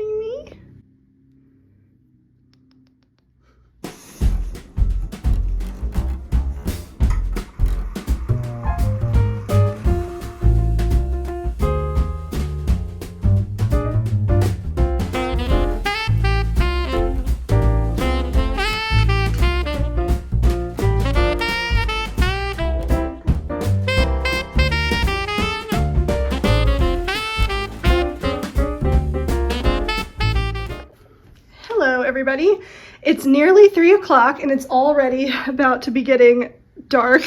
kidding me? Everybody, it's nearly 3 o'clock and it's already about to be getting dark,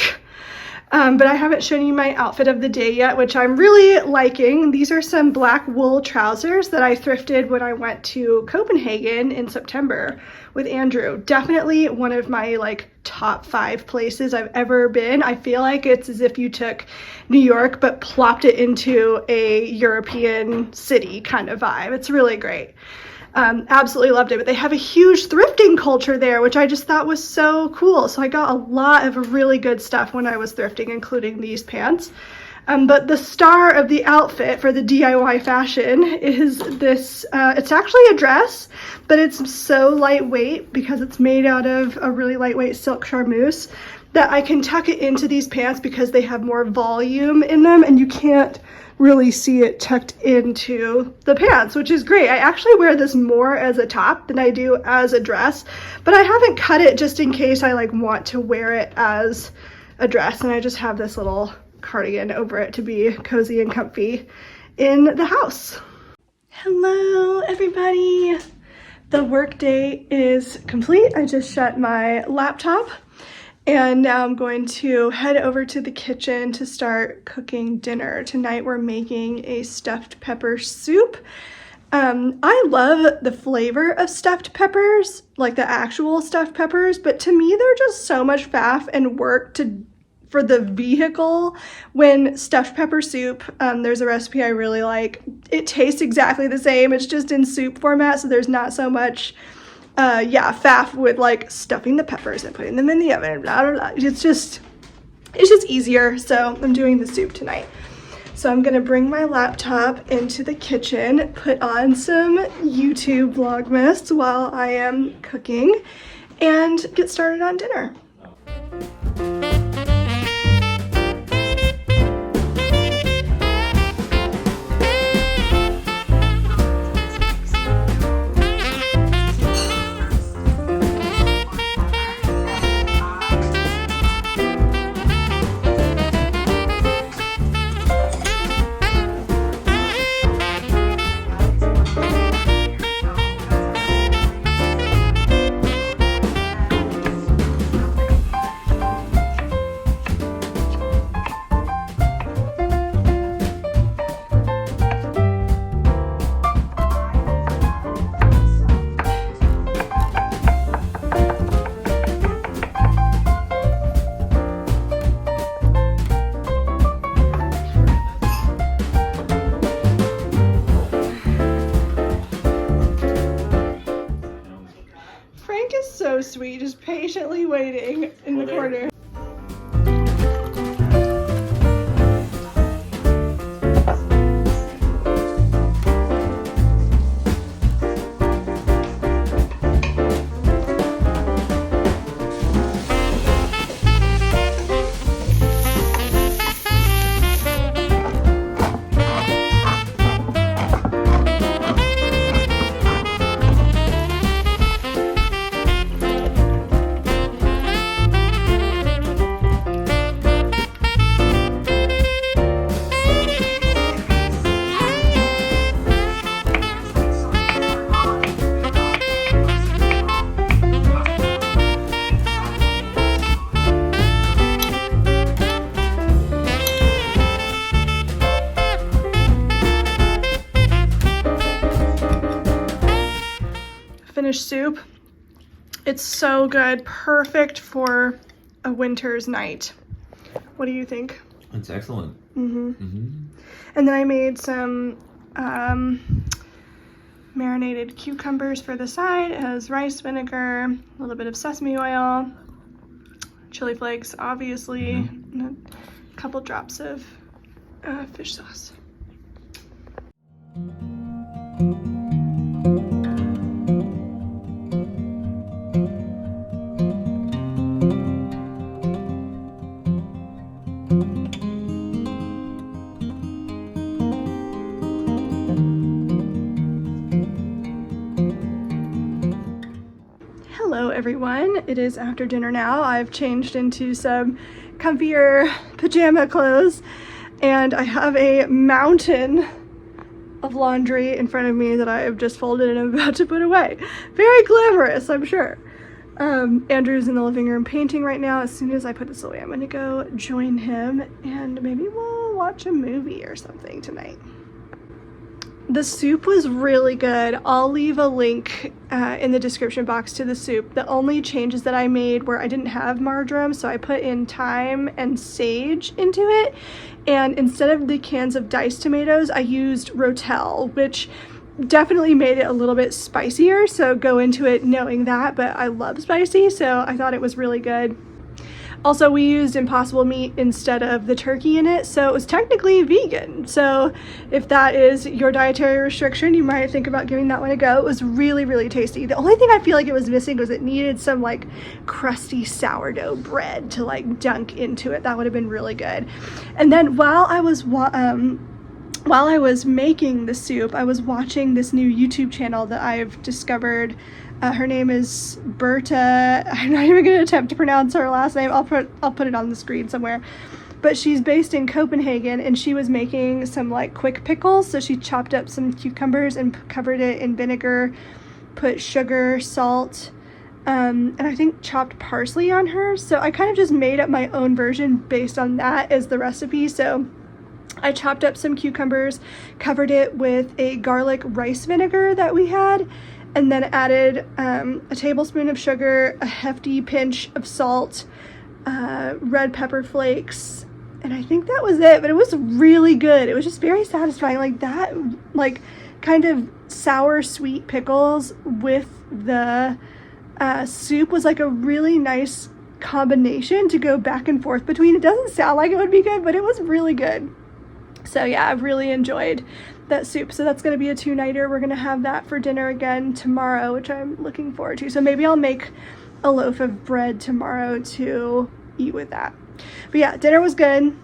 but I haven't shown you my outfit of the day yet, which I'm really liking. These are some black wool trousers that I thrifted when I went to Copenhagen in September with Andrew. Definitely one of my like top 5 places I've ever been. I feel like it's as if you took New York but plopped it into a European city kind of vibe. It's really great. Absolutely loved it, but they have a huge thrifting culture there, which I just thought was so cool. So I got a lot of really good stuff when I was thrifting, including these pants. But the star of the outfit for the DIY fashion is this, it's actually a dress, but it's so lightweight because it's made out of a really lightweight silk charmeuse that I can tuck it into these pants because they have more volume in them and you can't really see it tucked into the pants, which is great. I actually wear this more as a top than I do as a dress, but I haven't cut it just in case I like want to wear it as a dress, and I just have this little cardigan over it to be cozy and comfy in the house. Hello everybody. The work day is complete. I just shut my laptop and now I'm going to head over to the kitchen to start cooking dinner. Tonight we're making a stuffed pepper soup. I love the flavor of stuffed peppers, like the actual stuffed peppers, but to me they're just so much faff and work for the vehicle. When stuffed pepper soup, there's a recipe I really like. It tastes exactly the same, it's just in soup format, so there's not so much faff with like stuffing the peppers and putting them in the oven, blah, blah, blah. It's just easier. So I'm doing the soup tonight. So I'm gonna bring my laptop into the kitchen, put on some YouTube Vlogmas while I am cooking, and get started on dinner. So sweet, just patiently waiting in the corner. Finished soup. It's so good, perfect for a winter's night. What do you think? It's excellent. And then I made some marinated cucumbers for the side. It has rice vinegar, a little bit of sesame oil, chili flakes, obviously, and a couple drops of fish sauce. everyone. It is after dinner now. I've changed into some comfier pajama clothes and I have a mountain of laundry in front of me that I have just folded and I'm about to put away. Very glamorous, I'm sure. Andrew's in the living room painting right now. As soon as I put this away, I'm gonna go join him and maybe we'll watch a movie or something tonight. The soup was really good. I'll leave a link in the description box to the soup. The only changes that I made were I didn't have marjoram, so I put in thyme and sage into it. And instead of the cans of diced tomatoes, I used Rotel, which definitely made it a little bit spicier. So go into it knowing that, but I love spicy, so I thought it was really good. Also, we used impossible meat instead of the turkey in it, so it was technically vegan. So if that is your dietary restriction, you might think about giving that one a go. It was really, really tasty. The only thing I feel like it was missing was it needed some like crusty sourdough bread to like dunk into it. That would have been really good. And then while I was making the soup, I was watching this new YouTube channel that I've discovered. Her name is Berta. I'm not even going to attempt to pronounce her last name. I'll put it on the screen somewhere. But she's based in Copenhagen and she was making some like quick pickles. So she chopped up some cucumbers and covered it in vinegar, put sugar, salt, and I think chopped parsley on hers. So I kind of just made up my own version based on that as the recipe. So I chopped up some cucumbers, covered it with a garlic rice vinegar that we had, and then added a tablespoon of sugar, a hefty pinch of salt, red pepper flakes, and I think that was it, but it was really good. It was just very satisfying. Like that, like kind of sour sweet pickles with the soup was like a really nice combination to go back and forth between. It doesn't sound like it would be good, but it was really good. So yeah, I've really enjoyed that soup. So that's going to be a 2-nighter. We're going to have that for dinner again tomorrow, which I'm looking forward to. So maybe I'll make a loaf of bread tomorrow to eat with that. But yeah, dinner was good.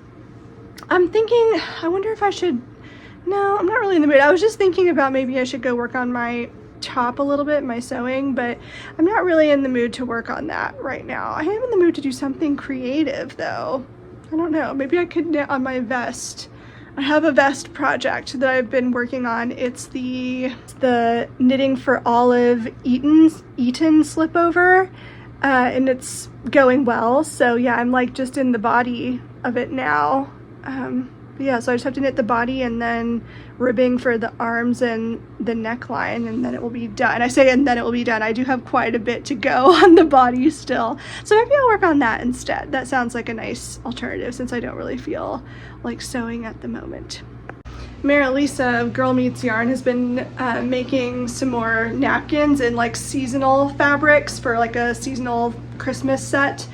I'm thinking, I wonder if I should, no, I'm not really in the mood. I was just thinking about maybe I should go work on my top a little bit, my sewing, but I'm not really in the mood to work on that right now. I am in the mood to do something creative though. I don't know, maybe I could knit on my vest. I have a vest project that I've been working on. It's the Knitting for Olive Eaton slipover, and it's going well. So yeah, I'm like just in the body of it now. Yeah, so I just have to knit the body and then ribbing for the arms and the neckline, and then it will be done. I say and then it will be done. I do have quite a bit to go on the body still. So maybe I'll work on that instead. That sounds like a nice alternative since I don't really feel like sewing at the moment. Mary Lisa of Girl Meets Yarn has been making some more napkins in like seasonal fabrics for like a seasonal Christmas set.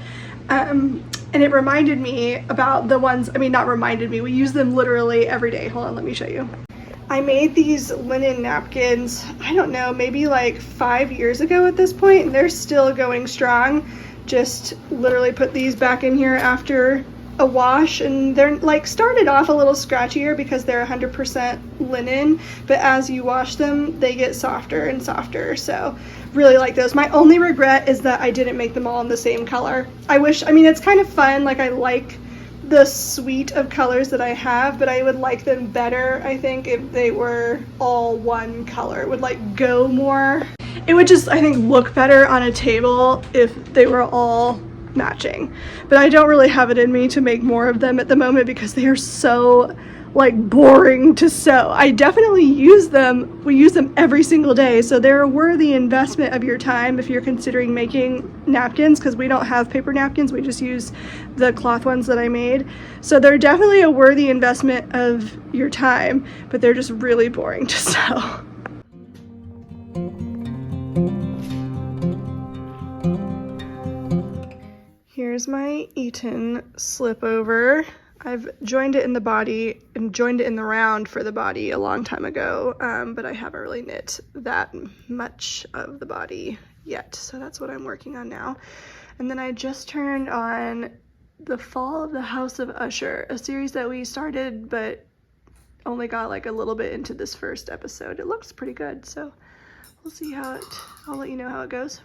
And it reminded me about the ones, I mean, not reminded me, we use them literally every day. Hold on, let me show you. I made these linen napkins, I don't know, maybe like 5 years ago at this point, and they're still going strong. Just literally put these back in here after a wash, and they're like started off a little scratchier because they're 100% linen, but as you wash them, they get softer and softer. So really like those. My only regret is that I didn't make them all in the same color. I mean, it's kind of fun. Like I like the suite of colors that I have, but I would like them better, I think, if they were all one color. It would like go more. It would just, I think, look better on a table if they were all matching. But I don't really have it in me to make more of them at the moment because they are so like boring to sew. I definitely use them. We use them every single day, so they're a worthy investment of your time if you're considering making napkins, because we don't have paper napkins, we just use the cloth ones that I made. So they're definitely a worthy investment of your time, but they're just really boring to sew. Here's my Eaton slipover. I've joined it in the body and joined it in the round for the body a long time ago, but I haven't really knit that much of the body yet, so that's what I'm working on now. And then I just turned on The Fall of the House of Usher, a series that we started but only got like a little bit into this first episode. It looks pretty good, so we'll see how I'll let you know how it goes.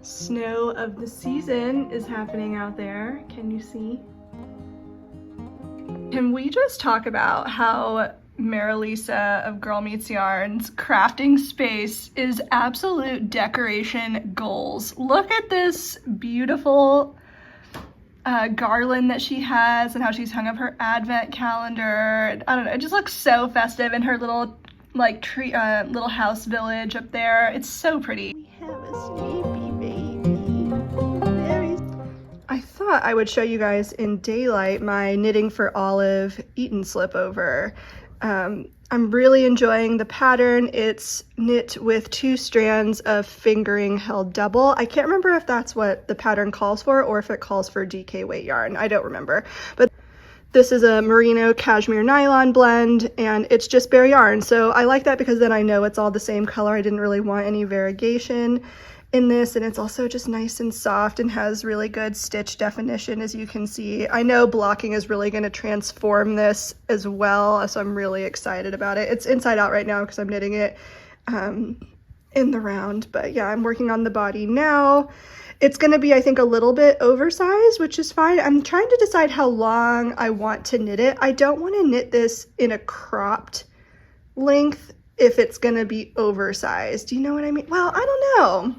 Snow of the season is happening out there. Can you see? Can we just talk about how Marilisa of Girl Meets Yarn's crafting space is absolute decoration goals. Look at this beautiful garland that she has and how she's hung up her advent calendar. I don't know, it just looks so festive in her little like tree, little house village up there. It's so pretty. We have a sleepy baby. I thought I would show you guys in daylight my Knitting for Olive Eton slip over. I'm really enjoying the pattern. It's knit with 2 strands of fingering held double. I can't remember if that's what the pattern calls for or if it calls for DK weight yarn. I don't remember. But this is a merino cashmere nylon blend and it's just bare yarn. So I like that because then I know it's all the same color. I didn't really want any variegation in this, and it's also just nice and soft and has really good stitch definition, as you can see. I know blocking is really going to transform this as well, so I'm really excited about it. It's inside out right now because I'm knitting it in the round, but yeah, I'm working on the body now. It's going to be, I think, a little bit oversized, which is fine. I'm trying to decide how long I want to knit it. I don't want to knit this in a cropped length if it's gonna be oversized. Do you know what I mean? Well, I don't know.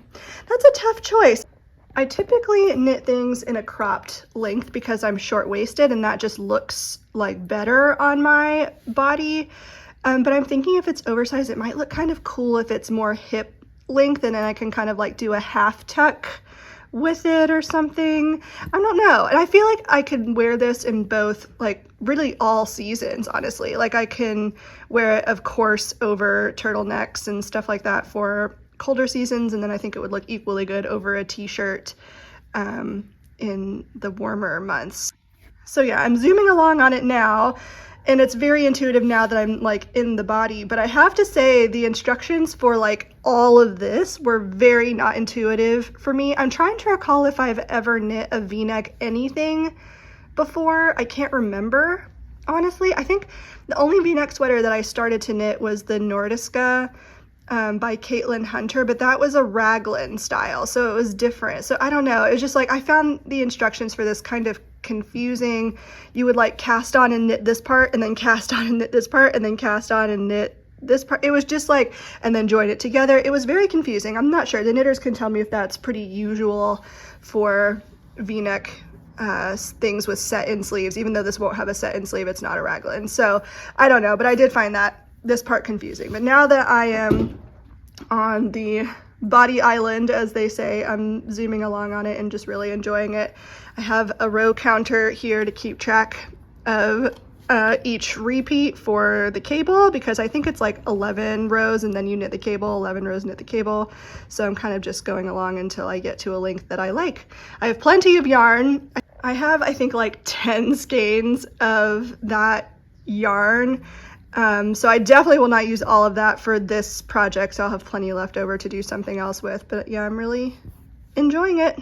That's a tough choice. I typically knit things in a cropped length because I'm short-waisted and that just looks like better on my body. But I'm thinking if it's oversized, it might look kind of cool if it's more hip length and then I can kind of like do a half tuck with it or something. I don't know. And I feel like I could wear this in both, like really all seasons, honestly. Like I can wear it, of course, over turtlenecks and stuff like that for colder seasons. And then I think it would look equally good over a t-shirt in the warmer months. So yeah, I'm zooming along on it now. And it's very intuitive now that I'm like in the body, but I have to say the instructions for like all of this were very not intuitive for me. I'm trying to recall if I've ever knit a v-neck anything before. I can't remember, honestly. I think the only v-neck sweater that I started to knit was the Nordiska by Caitlin Hunter, but that was a raglan style, so it was different. So I don't know, it was just like I found the instructions for this kind of confusing. You would like cast on and knit this part and then cast on and knit this part and then cast on and knit this part. It was just like, and then join it together. It was very confusing. I'm not sure. The knitters can tell me if that's pretty usual for v-neck things with set-in sleeves. Even though this won't have a set-in sleeve, it's not a raglan. So I don't know, but I did find this part confusing. But now that I am on the body island, as they say, I'm zooming along on it and just really enjoying it. I have a row counter here to keep track of each repeat for the cable, because I think it's like 11 rows and then you knit the cable, 11 rows, knit the cable. So I'm kind of just going along until I get to a length that I like. I have plenty of yarn. I have, I think, like 10 skeins of that yarn. So I definitely will not use all of that for this project, so I'll have plenty left over to do something else with. But yeah, I'm really enjoying it.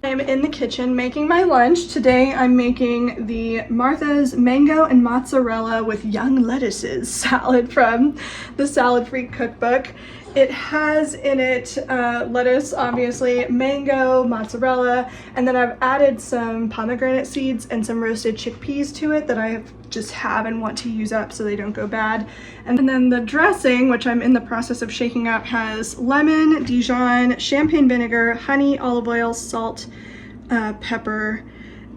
I'm in the kitchen making my lunch. Today I'm making the Martha's mango and mozzarella with young lettuces salad from the Salad Freak cookbook. It has in it lettuce, obviously, mango, mozzarella, and then I've added some pomegranate seeds and some roasted chickpeas to it that I just have and want to use up so they don't go bad. And then the dressing, which I'm in the process of shaking up, has lemon, Dijon, champagne vinegar, honey, olive oil, salt, pepper,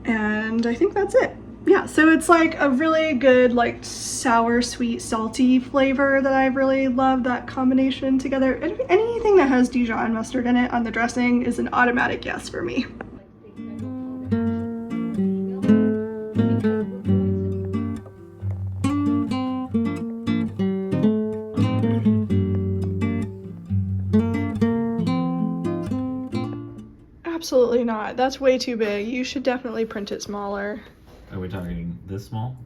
and I think that's it. Yeah, so it's like a really good, like, sour, sweet, salty flavor that I really love, that combination together. Anything that has Dijon mustard in it on the dressing is an automatic yes for me. not. That's way too big. You should definitely print it smaller. Are we talking this small?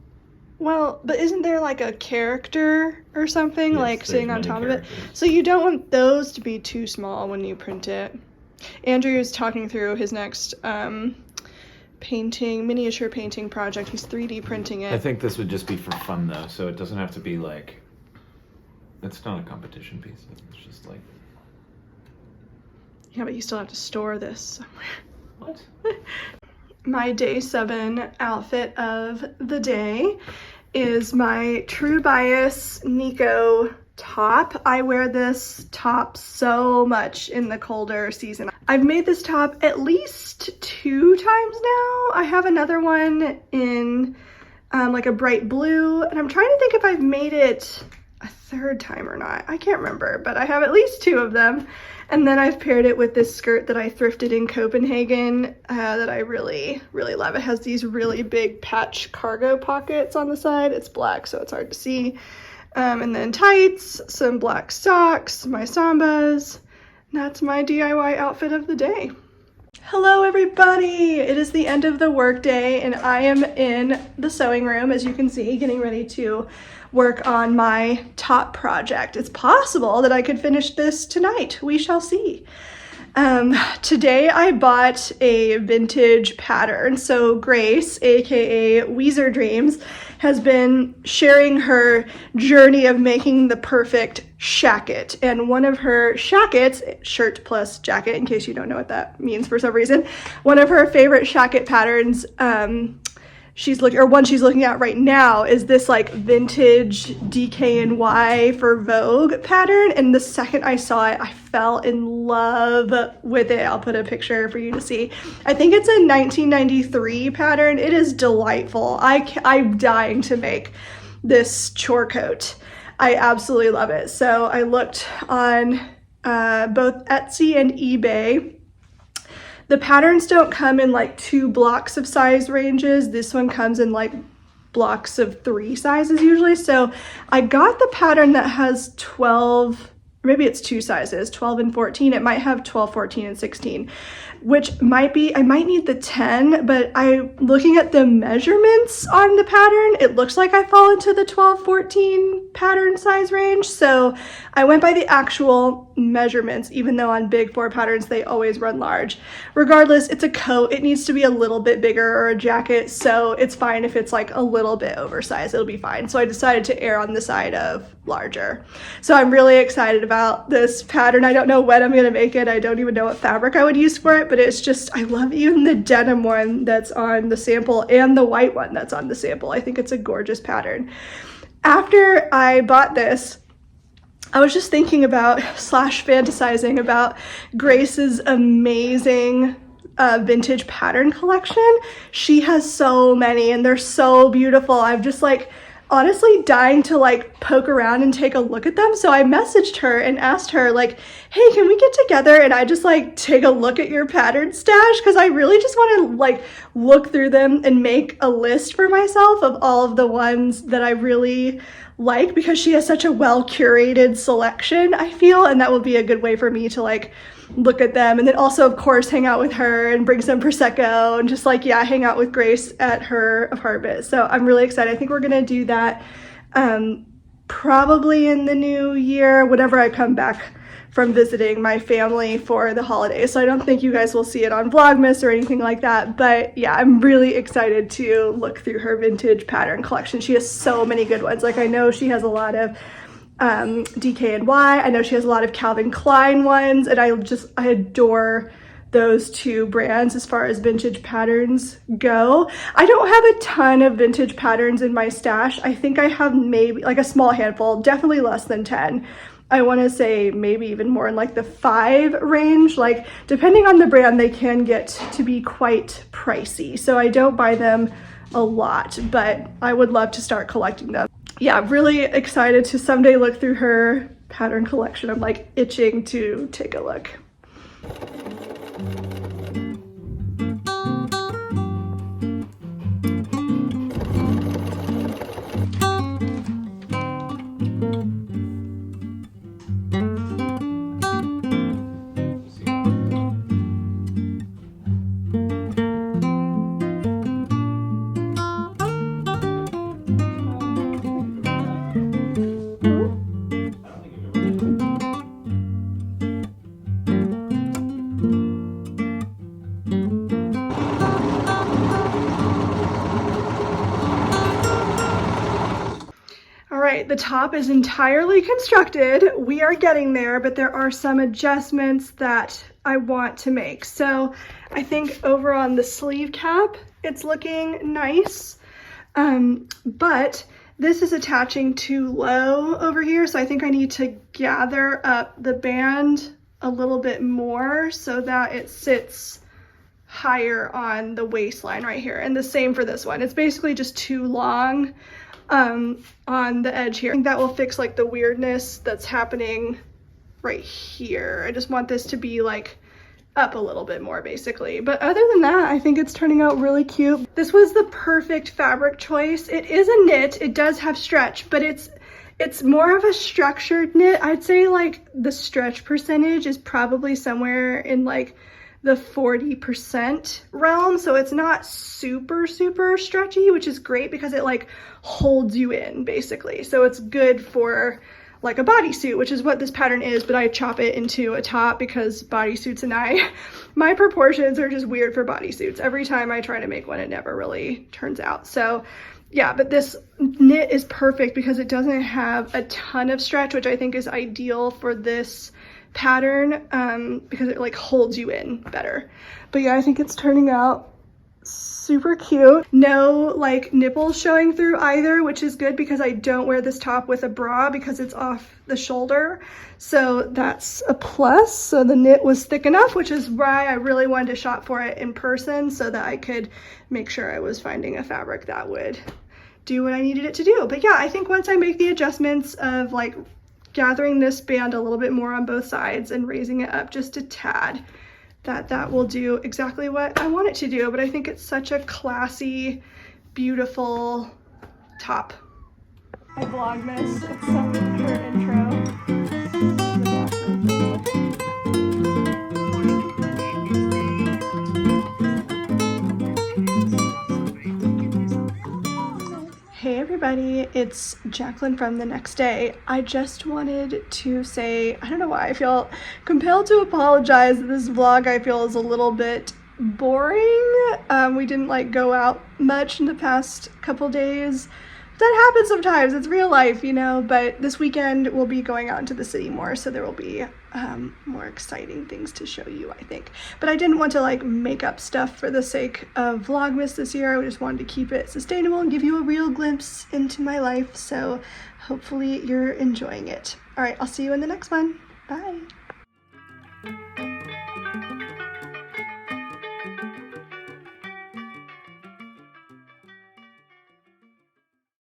Well, but isn't there like a character or something, Yes, like sitting on there's top many of it? characters. So you don't want those to be too small when you print it. Andrew is talking through his next miniature painting project. He's 3D printing it. I think this would just be for fun though, so it doesn't have to be like, it's not a competition piece. It's just like. Yeah, but you still have to store this somewhere. What? My day 7 outfit of the day is my True Bias Nico top. I wear this top so much in the colder season. I've made this top at least 2 times now. I have another one in like a bright blue, and I'm trying to think if I've made it a 3rd time or not. I can't remember, but I have at least 2 of them. And then I've paired it with this skirt that I thrifted in Copenhagen that I really, really love. It has these really big patch cargo pockets on the side. It's black, so it's hard to see. And then tights, some black socks, my Sambas. And that's my DIY outfit of the day. Hello everybody! It is the end of the workday and I am in the sewing room, as you can see, getting ready to work on my top project. It's possible that I could finish this tonight. We shall see. Today I bought a vintage pattern. So Grace, aka Weezer Dreams, has been sharing her journey of making the perfect shacket. And one of her shackets, shirt plus jacket, in case you don't know what that means for some reason, one of her favorite shacket patterns she's looking at right now is this like vintage DKNY for Vogue pattern. And the second I saw it, I fell in love with it. I'll put a picture for you to see. I think it's a 1993 pattern. It is delightful. I'm dying to make this chore coat. I absolutely love it. So I looked on both Etsy and eBay. The patterns don't come in like 2 blocks of size ranges. This one comes in like blocks of 3 sizes usually. So I got the pattern that has 12, maybe it's 2 sizes, 12 and 14. It might have 12, 14, and 16, which might be, I might need the 10, but looking at the measurements on the pattern, it looks like I fall into the 12, 14 pattern size range. So I went by the actual measurements, even though on big 4 patterns, they always run large. Regardless, it's a coat. It needs to be a little bit bigger, or a jacket. So it's fine if it's like a little bit oversized, it'll be fine. So I decided to err on the side of larger. So I'm really excited about this pattern. I don't know when I'm gonna make it. I don't even know what fabric I would use for it, but it's just, I love even the denim one that's on the sample and the white one that's on the sample. I think it's a gorgeous pattern. After I bought this, I was just thinking about / fantasizing about Grace's amazing vintage pattern collection. She has so many and they're so beautiful. I'm just like honestly dying to like poke around and take a look at them. So I messaged her and asked her like, hey, can we get together and I just like take a look at your pattern stash? Because I really just want to like look through them and make a list for myself of all of the ones that I really like, because she has such a well curated selection, I feel, and that will be a good way for me to like look at them. And then also of course hang out with her and bring some Prosecco and just like, yeah, hang out with Grace at her apartment. So I'm really excited. I think we're gonna do that probably in the new year, whenever I come back from visiting my family for the holidays. So I don't think you guys will see it on Vlogmas or anything like that, but yeah, I'm really excited to look through her vintage pattern collection. She has so many good ones. Like I know she has a lot of DKNY. I know she has a lot of Calvin Klein ones, and I adore those 2 brands as far as vintage patterns go. I don't have a ton of vintage patterns in my stash. I think I have maybe like a small handful, definitely less than 10. I want to say maybe even more in like the 5 range. Like depending on the brand, they can get to be quite pricey. So I don't buy them a lot, but I would love to start collecting them. Yeah, I'm really excited to someday look through her pattern collection. I'm like itching to take a look. right, the top is entirely constructed. We are getting there, but there are some adjustments that I want to make. So I think over on the sleeve cap, it's looking nice. But this is attaching too low over here, so I think I need to gather up the band a little bit more so that it sits higher on the waistline right here. And the same for this one. It's basically just too long on the edge here. I think that will fix like the weirdness that's happening right here. I just want this to be like up a little bit more basically. But other than that, I think it's turning out really cute. This was the perfect fabric choice. It is a knit, it does have stretch, but it's more of a structured knit. I'd say like the stretch percentage is probably somewhere in like the 40% realm. So it's not super stretchy, which is great because it like holds you in basically. So it's good for like a bodysuit, which is what this pattern is, but I chop it into a top because bodysuits and my proportions are just weird for bodysuits. Every time I try to make one, it never really turns out. So yeah, but this knit is perfect because it doesn't have a ton of stretch, which I think is ideal for this pattern because it like holds you in better. But yeah, I think it's turning out super cute. No like nipples showing through either, which is good because I don't wear this top with a bra because it's off the shoulder. So that's a plus. So the knit was thick enough, which is why I really wanted to shop for it in person so that I could make sure I was finding a fabric that would do what I needed it to do. But yeah, I think once I make the adjustments of like gathering this band a little bit more on both sides and raising it up just a tad, that will do exactly what I want it to do. But I think it's such a classy, beautiful top. I Vlogmas, it's some her intro. Hey everybody, it's Jaclyn from the next day. I just wanted to say, I don't know why I feel compelled to apologize. This vlog I feel is a little bit boring. We didn't like go out much in the past couple days. That happens sometimes, it's real life, you know, but this weekend we'll be going out into the city more, so there will be more exciting things to show you, I think. But I didn't want to like make up stuff for the sake of Vlogmas this year. I just wanted to keep it sustainable and give you a real glimpse into my life, so hopefully you're enjoying it. All right, I'll see you in the next one. Bye.